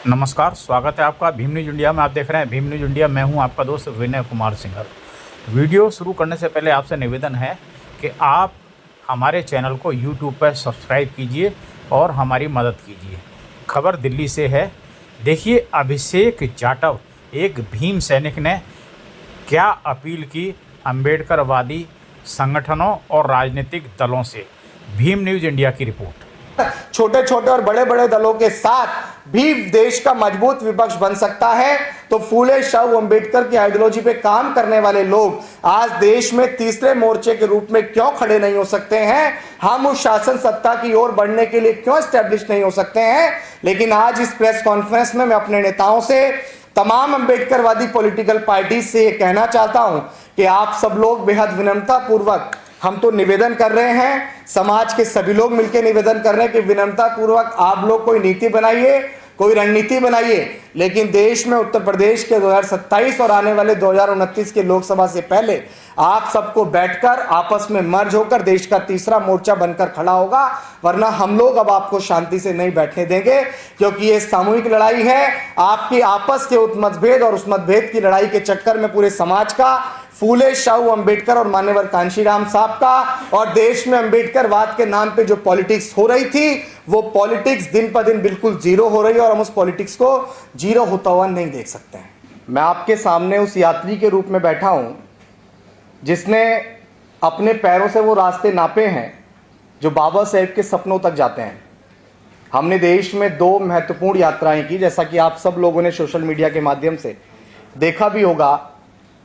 नमस्कार, स्वागत है आपका भीम न्यूज़ इंडिया में। आप देख रहे हैं भीम न्यूज़ इंडिया। मैं हूं आपका दोस्त विनय कुमार सिंघल। वीडियो शुरू करने से पहले आपसे निवेदन है कि आप हमारे चैनल को यूट्यूब पर सब्सक्राइब कीजिए और हमारी मदद कीजिए। खबर दिल्ली से है। देखिए, अभिषेक जाटव एक भीम सैनिक ने क्या अपील की अम्बेडकरवादी संगठनों और राजनीतिक दलों से। भीम न्यूज़ इंडिया की रिपोर्ट। छोटे छोटे और बड़े बड़े दलों के साथ भी देश का मजबूत विपक्ष बन सकता है। तो फूले शाहू अंबेडकर की आइडियोलॉजी पे काम करने वाले लोग आज देश में तीसरे मोर्चे के रूप में क्यों खड़े नहीं हो सकते हैं? हम उस शासन सत्ता की ओर बढ़ने के लिए क्यों एस्टेब्लिश नहीं हो सकते हैं? लेकिन आज इस प्रेस कॉन्फ्रेंस में मैं अपने नेताओं से, तमाम अंबेडकरवादी पॉलिटिकल पार्टी से यह कहना चाहता हूं कि आप सब लोग बेहद विनम्रता पूर्वक, हम तो निवेदन कर रहे हैं, समाज के सभी लोग मिलकर निवेदन कर रहे हैं कि विनम्रता पूर्वक आप लोग कोई नीति बनाइए, कोई रणनीति बनाइए, लेकिन देश में उत्तर प्रदेश के 2027 और आने वाले 2029 के लोकसभा से पहले आप सबको बैठकर आपस में मर्ज होकर देश का तीसरा मोर्चा बनकर खड़ा होगा। वरना हम लोग अब आपको शांति से नहीं बैठने देंगे, क्योंकि ये सामूहिक लड़ाई है। आपकी आपस के मतभेद और उस मतभेद की लड़ाई के चक्कर में पूरे समाज का, फूले शाहू अंबेडकर और मान्यवर कांशीराम साहब का, और देश में अंबेडकरवाद के नाम पे जो पॉलिटिक्स हो रही थी, वो पॉलिटिक्स दिन पर दिन बिल्कुल जीरो हो रही है और हम उस पॉलिटिक्स को जीरो होता हुआ नहीं देख सकते हैं। मैं आपके सामने उस यात्री के रूप में बैठा हूं जिसने अपने पैरों से वो रास्ते नापे हैं जो बाबा साहेब के सपनों तक जाते हैं। हमने देश में 2 महत्वपूर्ण यात्राएं की, जैसा कि आप सब लोगों ने सोशल मीडिया के माध्यम से देखा भी होगा।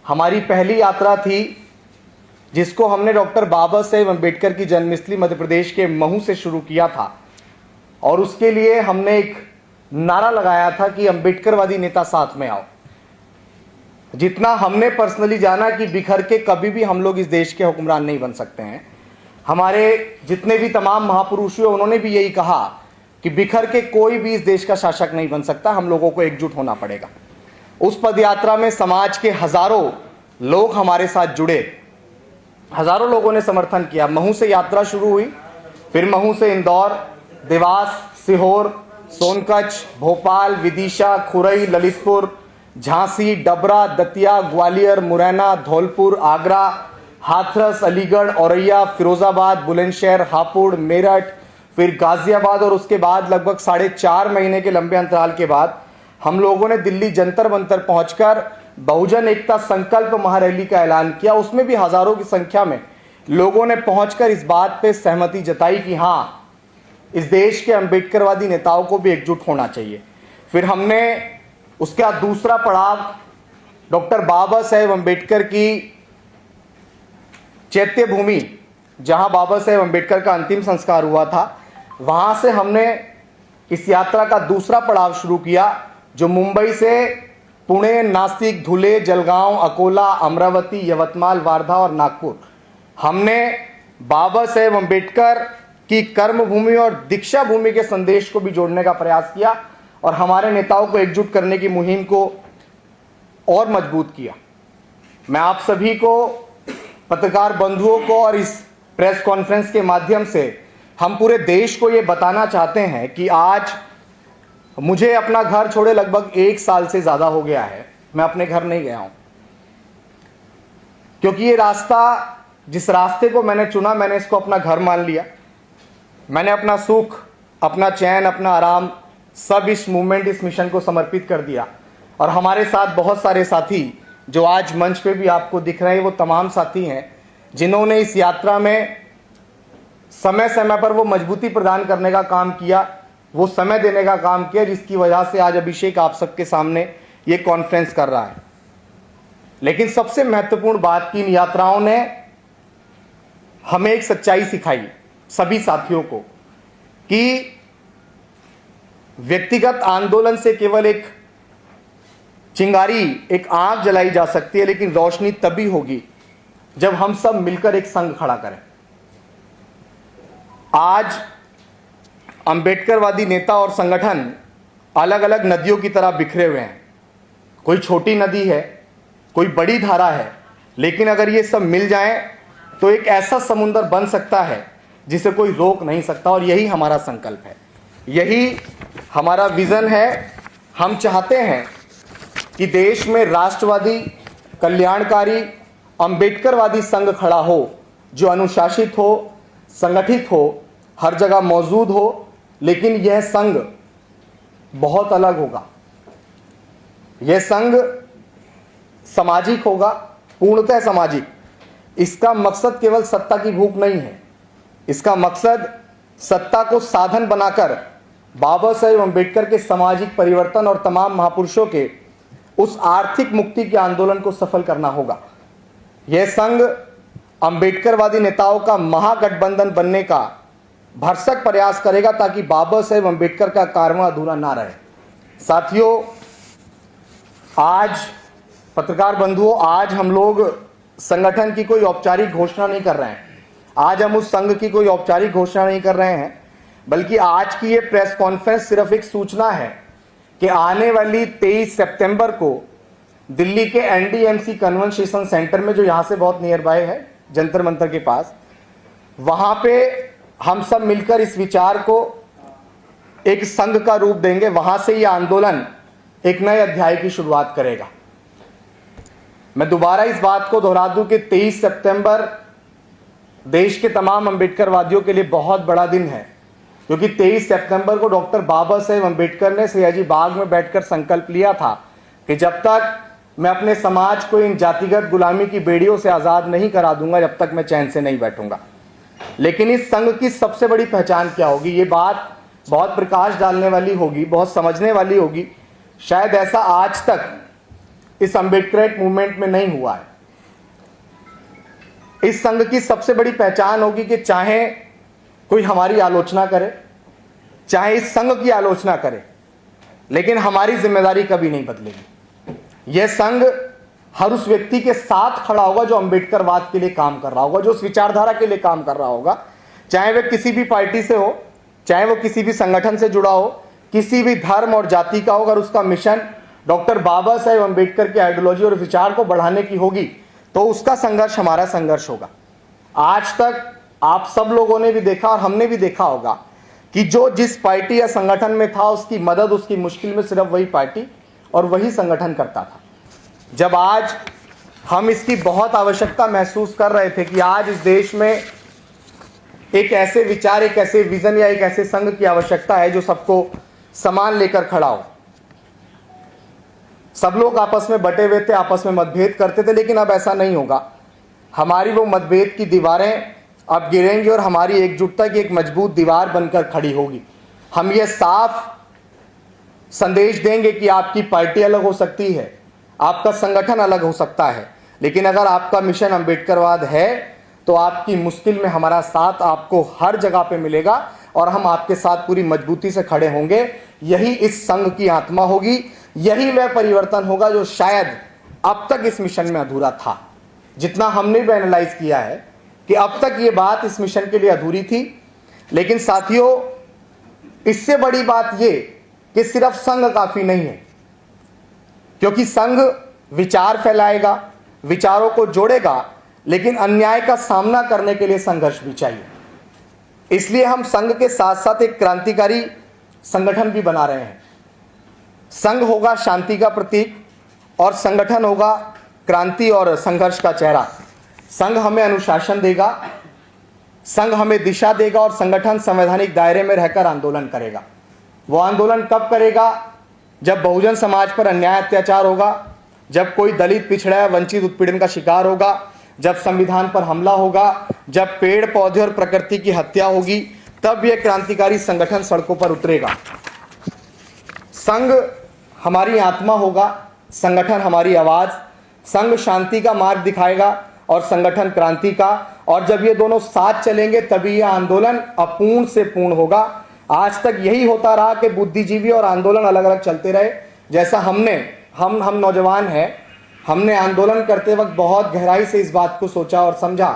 हमारी पहली यात्रा थी जिसको हमने डॉक्टर बाबा साहेब अंबेडकर की जन्मस्थली मध्य प्रदेश के महू से शुरू किया था, और उसके लिए हमने एक नारा लगाया था कि अंबेडकरवादी नेता साथ में आओ। जितना हमने पर्सनली जाना कि बिखर के कभी भी हम लोग इस देश के हुक्मरान नहीं बन सकते हैं। हमारे जितने भी तमाम महापुरुष हुए उन्होंने भी यही कहा कि बिखर के कोई भी इस देश का शासक नहीं बन सकता, हम लोगों को एकजुट होना पड़ेगा। उस पदयात्रा में समाज के हजारों लोग हमारे साथ जुड़े, हजारों लोगों ने समर्थन किया। महू से यात्रा शुरू हुई, फिर महू से इंदौर, देवास, सीहोर, सोनकच्छ, भोपाल, विदिशा, खुरई, ललितपुर, झांसी, डबरा, दतिया, ग्वालियर, मुरैना, धौलपुर, आगरा, हाथरस, अलीगढ़, औरैया, फिरोजाबाद, बुलंदशहर, हापुड़, मेरठ, फिर गाजियाबाद, और उसके बाद लगभग 4.5 महीने के लंबे अंतराल के बाद हम लोगों ने दिल्ली जंतर मंतर पहुंचकर बहुजन एकता संकल्प महारैली का ऐलान किया। उसमें भी हजारों की संख्या में लोगों ने पहुंचकर इस बात पे सहमति जताई कि हाँ, इस देश के अंबेडकरवादी नेताओं को भी एकजुट होना चाहिए। फिर हमने उसका दूसरा पड़ाव डॉक्टर बाबा साहेब अंबेडकर की चैत्य भूमि, जहां बाबा साहेब अंबेडकर का अंतिम संस्कार हुआ था, वहां से हमने इस यात्रा का दूसरा पड़ाव शुरू किया, जो मुंबई से पुणे, नासिक, धुले, जलगांव, अकोला, अमरावती, यवतमाल, वार्धा और नागपुर। हमने बाबा साहेब अंबेडकर की कर्मभूमि और दीक्षा भूमि के संदेश को भी जोड़ने का प्रयास किया और हमारे नेताओं को एकजुट करने की मुहिम को और मजबूत किया। मैं आप सभी को, पत्रकार बंधुओं को, और इस प्रेस कॉन्फ्रेंस के माध्यम से हम पूरे देश को ये बताना चाहते हैं कि आज मुझे अपना घर छोड़े लगभग 1 साल से ज्यादा हो गया है। मैं अपने घर नहीं गया हूं, क्योंकि ये रास्ता, जिस रास्ते को मैंने चुना, मैंने इसको अपना घर मान लिया। मैंने अपना सुख, अपना चैन, अपना आराम सब इस मूवमेंट, इस मिशन को समर्पित कर दिया। और हमारे साथ बहुत सारे साथी जो आज मंच पे भी आपको दिख रहे हैं, वो तमाम साथी हैं जिन्होंने इस यात्रा में समय समय पर वो मजबूती प्रदान करने का काम किया, वो समय देने का काम किया, जिसकी वजह से आज अभिषेक आप सबके सामने ये कॉन्फ्रेंस कर रहा है। लेकिन सबसे महत्वपूर्ण बात कि इन यात्राओं ने हमें एक सच्चाई सिखाई, सभी साथियों को, कि व्यक्तिगत आंदोलन से केवल एक चिंगारी, एक आग जलाई जा सकती है, लेकिन रोशनी तभी होगी जब हम सब मिलकर एक संघ खड़ा करें। आज अंबेडकरवादी नेता और संगठन अलग अलग नदियों की तरह बिखरे हुए हैं। कोई छोटी नदी है, कोई बड़ी धारा है, लेकिन अगर ये सब मिल जाएं तो एक ऐसा समुंदर बन सकता है जिसे कोई रोक नहीं सकता। और यही हमारा संकल्प है, यही हमारा विजन है। हम चाहते हैं कि देश में राष्ट्रवादी, कल्याणकारी, अंबेडकरवादी संघ खड़ा हो, जो अनुशासित हो, संगठित हो, हर जगह मौजूद हो, लेकिन यह संघ बहुत अलग होगा। यह संघ सामाजिक होगा, पूर्णतः सामाजिक। इसका मकसद केवल सत्ता की भूख नहीं है, इसका मकसद सत्ता को साधन बनाकर बाबा साहेब अंबेडकर के सामाजिक परिवर्तन और तमाम महापुरुषों के उस आर्थिक मुक्ति के आंदोलन को सफल करना होगा। यह संघ अंबेडकरवादी नेताओं का महागठबंधन बनने का भरसक प्रयास करेगा ताकि बाबा साहेब अंबेडकर का कारवां अधूरा ना रहे। साथियों, आज पत्रकार बंधुओं, आज हम लोग संगठन की कोई औपचारिक घोषणा नहीं कर रहे हैं। आज हम उस संघ की कोई औपचारिक घोषणा नहीं कर रहे हैं, बल्कि आज की ये प्रेस कॉन्फ्रेंस सिर्फ एक सूचना है कि आने वाली 23 सितंबर को दिल्ली के एनडीएमसी कन्वेंशन सेंटर में, जो यहाँ से बहुत नियर बाय है, जंतर मंतर के पास, वहाँ पे हम सब मिलकर इस विचार को एक संघ का रूप देंगे। वहाँ से ये आंदोलन एक नए अध्याय की शुरुआत करेगा। मैं दोबारा इस बात को दोहरा दूं कि 23 सितंबर देश के तमाम अंबेडकरवादियों के लिए बहुत बड़ा दिन है, क्योंकि 23 सितंबर को डॉक्टर बाबा साहेब अंबेडकर ने सयाजी बाग में बैठकर संकल्प लिया था कि जब तक मैं अपने समाज को इन जातिगत गुलामी की बेड़ियों से आज़ाद नहीं करा दूंगा, जब तक मैं चैन से नहीं बैठूंगा। लेकिन इस संघ की सबसे बड़ी पहचान क्या होगी? ये बात बहुत प्रकाश डालने वाली होगी, बहुत समझने वाली होगी। शायद ऐसा आज तक इस अंबेडकरेट मूवमेंट में नहीं हुआ है। इस संघ की सबसे बड़ी पहचान होगी कि चाहे कोई हमारी आलोचना करे, चाहे इस संघ की आलोचना करे, लेकिन हमारी जिम्मेदारी कभी नहीं बदलेगी। यह संघ हर उस व्यक्ति के साथ खड़ा होगा जो अंबेडकरवाद के लिए काम कर रहा होगा, जो उस विचारधारा के लिए काम कर रहा होगा, चाहे वह किसी भी पार्टी से हो, चाहे वो किसी भी संगठन से जुड़ा हो, किसी भी धर्म और जाति का हो। अगर उसका मिशन डॉक्टर बाबा साहेब अंबेडकर की आइडियोलॉजी और विचार को बढ़ाने की होगी, तो उसका संघर्ष हमारा संघर्ष होगा। आज तक आप सब लोगों ने भी देखा और हमने भी देखा होगा कि जो जिस पार्टी या संगठन में था, उसकी मदद, उसकी मुश्किल में सिर्फ वही पार्टी और वही संगठन करता था। जब आज हम इसकी बहुत आवश्यकता महसूस कर रहे थे कि आज इस देश में एक ऐसे विचार, एक ऐसे विजन या एक ऐसे संघ की आवश्यकता है जो सबको समान लेकर खड़ा हो। सब लोग आपस में बटे हुए थे, आपस में मतभेद करते थे, लेकिन अब ऐसा नहीं होगा। हमारी वो मतभेद की दीवारें अब गिरेंगी और हमारी एकजुटता की एक मजबूत दीवार बनकर खड़ी होगी। हम ये साफ संदेश देंगे कि आपकी पार्टी अलग हो सकती है, आपका संगठन अलग हो सकता है, लेकिन अगर आपका मिशन अंबेडकरवाद है तो आपकी मुश्किल में हमारा साथ आपको हर जगह पे मिलेगा और हम आपके साथ पूरी मजबूती से खड़े होंगे। यही इस संघ की आत्मा होगी, यही वह परिवर्तन होगा जो शायद अब तक इस मिशन में अधूरा था। जितना हमने भी एनालाइज किया है कि अब तक ये बात इस मिशन के लिए अधूरी थी, लेकिन साथियों, इससे बड़ी बात ये कि सिर्फ संघ काफी नहीं है, क्योंकि संघ विचार फैलाएगा, विचारों को जोड़ेगा, लेकिन अन्याय का सामना करने के लिए संघर्ष भी चाहिए। इसलिए हम संघ के साथ साथ एक क्रांतिकारी संगठन भी बना रहे हैं। संघ होगा शांति का प्रतीक और संगठन होगा क्रांति और संघर्ष का चेहरा। संघ हमें अनुशासन देगा, संघ हमें दिशा देगा और संगठन संवैधानिक दायरे में रहकर आंदोलन करेगा। वो आंदोलन कब करेगा? जब बहुजन समाज पर अन्याय अत्याचार होगा, जब कोई दलित, पिछड़ा, वंचित, उत्पीड़न का शिकार होगा, जब संविधान पर हमला होगा, जब पेड़ पौधे और प्रकृति की हत्या होगी, तब यह क्रांतिकारी संगठन सड़कों पर उतरेगा। संघ हमारी आत्मा होगा, संगठन हमारी आवाज। संघ शांति का मार्ग दिखाएगा और संगठन क्रांति का, और जब ये दोनों साथ चलेंगे तभी यह आंदोलन अपूर्ण से पूर्ण होगा। आज तक यही होता रहा कि बुद्धिजीवी और आंदोलन अलग अलग चलते रहे। जैसा हम नौजवान हैं, हमने आंदोलन करते वक्त बहुत गहराई से इस बात को सोचा और समझा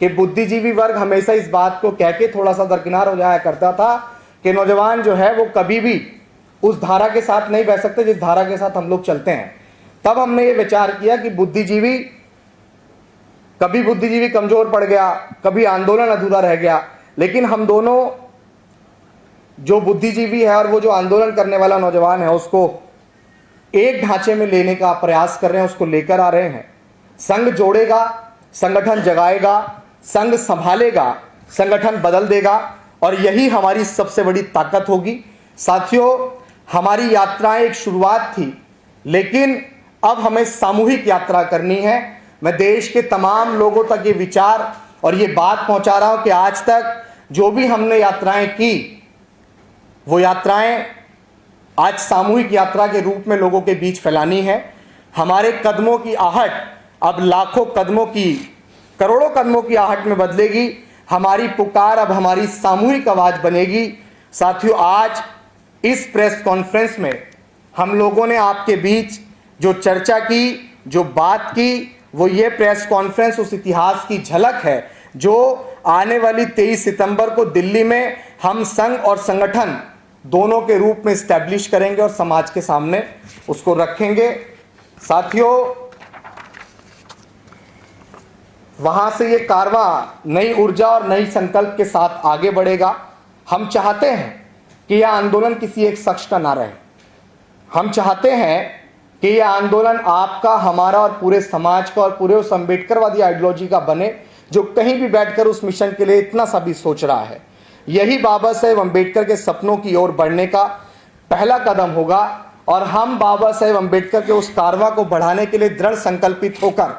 कि बुद्धिजीवी वर्ग हमेशा इस बात को कह के थोड़ा सा दरकिनार हो जाया करता था कि नौजवान जो है वो कभी भी उस धारा के साथ नहीं बह सकते जिस धारा के साथ हम लोग चलते हैं। तब हमने ये विचार किया कि कभी बुद्धिजीवी कमजोर पड़ गया, कभी आंदोलन अधूरा रह गया, लेकिन हम दोनों, जो बुद्धिजीवी है और वो जो आंदोलन करने वाला नौजवान है, उसको एक ढांचे में लेने का प्रयास कर रहे हैं, उसको लेकर आ रहे हैं। संघ जोड़ेगा, संगठन जगाएगा, संघ संभालेगा, संगठन बदल देगा, और यही हमारी सबसे बड़ी ताकत होगी। साथियों, हमारी यात्राएं एक शुरुआत थी, लेकिन अब हमें सामूहिक यात्रा करनी है। मैं देश के तमाम लोगों तक ये विचार और ये बात पहुंचा रहा हूं कि आज तक जो भी हमने यात्राएं की, वो यात्राएं आज सामूहिक यात्रा के रूप में लोगों के बीच फैलानी है। हमारे कदमों की आहट अब लाखों कदमों की, करोड़ों कदमों की आहट में बदलेगी। हमारी पुकार अब हमारी सामूहिक आवाज बनेगी। साथियों, आज इस प्रेस कॉन्फ्रेंस में हम लोगों ने आपके बीच जो चर्चा की, जो बात की, वो ये प्रेस कॉन्फ्रेंस उस इतिहास की झलक है जो आने वाली 23 सितंबर को दिल्ली में हम संघ और संगठन दोनों के रूप में स्टैब्लिश करेंगे और समाज के सामने उसको रखेंगे। साथियों, वहां से ये कारवां नई ऊर्जा और नई संकल्प के साथ आगे बढ़ेगा। हम चाहते हैं कि यह आंदोलन किसी एक शख्स का ना रहे। हम चाहते हैं कि यह आंदोलन आपका, हमारा और पूरे समाज का और पूरे उस अम्बेडकरवादी आइडियोलॉजी का बने जो कहीं भी बैठकर उस मिशन के लिए इतना सा भी सोच रहा है। यही बाबा साहेब अम्बेडकर के सपनों की ओर बढ़ने का पहला कदम होगा, और हम बाबा साहेब अम्बेडकर के उस कारवां को बढ़ाने के लिए दृढ़ संकल्पित होकर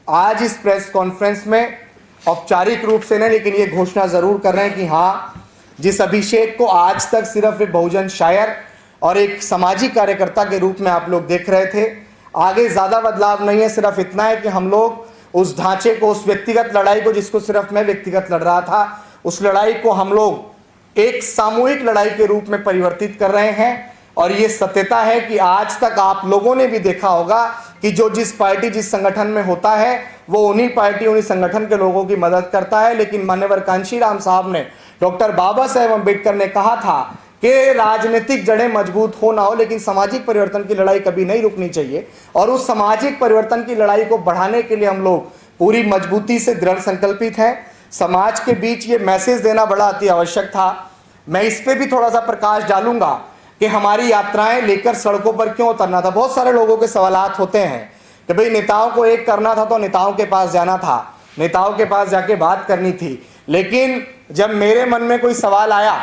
आज इस प्रेस कॉन्फ्रेंस में औपचारिक रूप से नहीं, लेकिन ये घोषणा जरूर कर रहे हैं कि हाँ, जिस अभिषेक को आज तक सिर्फ एक बहुजन शायर और एक सामाजिक कार्यकर्ता के रूप में आप लोग देख रहे थे, आगे ज़्यादा बदलाव नहीं है। सिर्फ इतना है कि हम लोग उस ढांचे को, उस व्यक्तिगत लड़ाई को, जिसको सिर्फ मैं व्यक्तिगत लड़ रहा था, उस लड़ाई को हम लोग एक सामूहिक लड़ाई के रूप में परिवर्तित कर रहे हैं। और ये सत्यता है कि आज तक आप लोगों ने भी देखा होगा कि जो जिस पार्टी, जिस संगठन में होता है, वो उन्हीं पार्टी, उन्हीं संगठन के लोगों की मदद करता है। लेकिन माननीय कांशीराम साहब ने, डॉक्टर बाबा साहेब अम्बेडकर ने कहा था कि राजनीतिक जड़ें मजबूत हो ना हो, लेकिन सामाजिक परिवर्तन की लड़ाई कभी नहीं रुकनी चाहिए। और उस सामाजिक परिवर्तन की लड़ाई को बढ़ाने के लिए हम लोग पूरी मजबूती से दृढ़ संकल्पित हैं। समाज के बीच ये मैसेज देना बड़ा अति आवश्यक था। मैं इस पे भी थोड़ा सा प्रकाश डालूंगा कि हमारी यात्राएं लेकर सड़कों पर क्यों उतरना था। बहुत सारे लोगों के सवालात होते हैं कि भाई नेताओं को एक करना था तो नेताओं के पास जाना था, नेताओं के पास जाके बात करनी थी। लेकिन जब मेरे मन में कोई सवाल आया,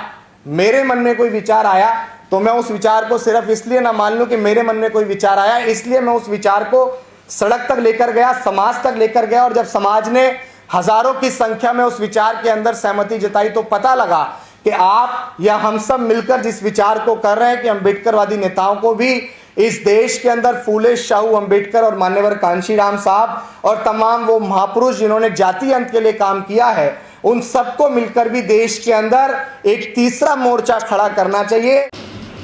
मेरे मन में कोई विचार आया, तो मैं उस विचार को सिर्फ इसलिए ना मान लूं कि मेरे मन में कोई विचार आया, इसलिए मैं उस विचार को सड़क तक लेकर गया, समाज तक लेकर गया। और जब समाज ने हजारों की संख्या में उस विचार के अंदर सहमति जताई, तो पता लगा कि आप या हम सब मिलकर जिस विचार को कर रहे हैं कि अम्बेडकरवादी नेताओं को भी इस देश के अंदर फूले शाहू अम्बेडकर और मान्यवर कांशीराम साहब और तमाम वो महापुरुष जिन्होंने जाति अंत के लिए काम किया है, उन सबको मिलकर भी देश के अंदर एक तीसरा मोर्चा खड़ा करना चाहिए।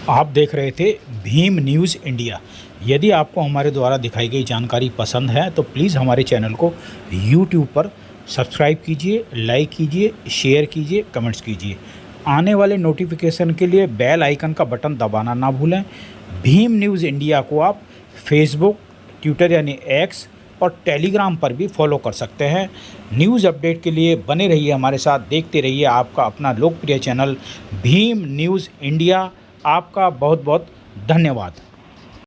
आप देख रहे थे भीम न्यूज़ इंडिया। यदि आपको हमारे द्वारा दिखाई गई जानकारी पसंद है तो प्लीज़ हमारे चैनल को YouTube पर सब्सक्राइब कीजिए, लाइक कीजिए, शेयर कीजिए, कमेंट्स कीजिए। आने वाले नोटिफिकेशन के लिए बेल आइकन का बटन दबाना ना भूलें। भीम न्यूज़ इंडिया को आप फेसबुक, ट्विटर यानी एक्स और टेलीग्राम पर भी फॉलो कर सकते हैं। न्यूज़ अपडेट के लिए बने रहिए हमारे साथ, देखते रहिए आपका अपना लोकप्रिय चैनल भीम न्यूज़ इंडिया। आपका बहुत बहुत धन्यवाद।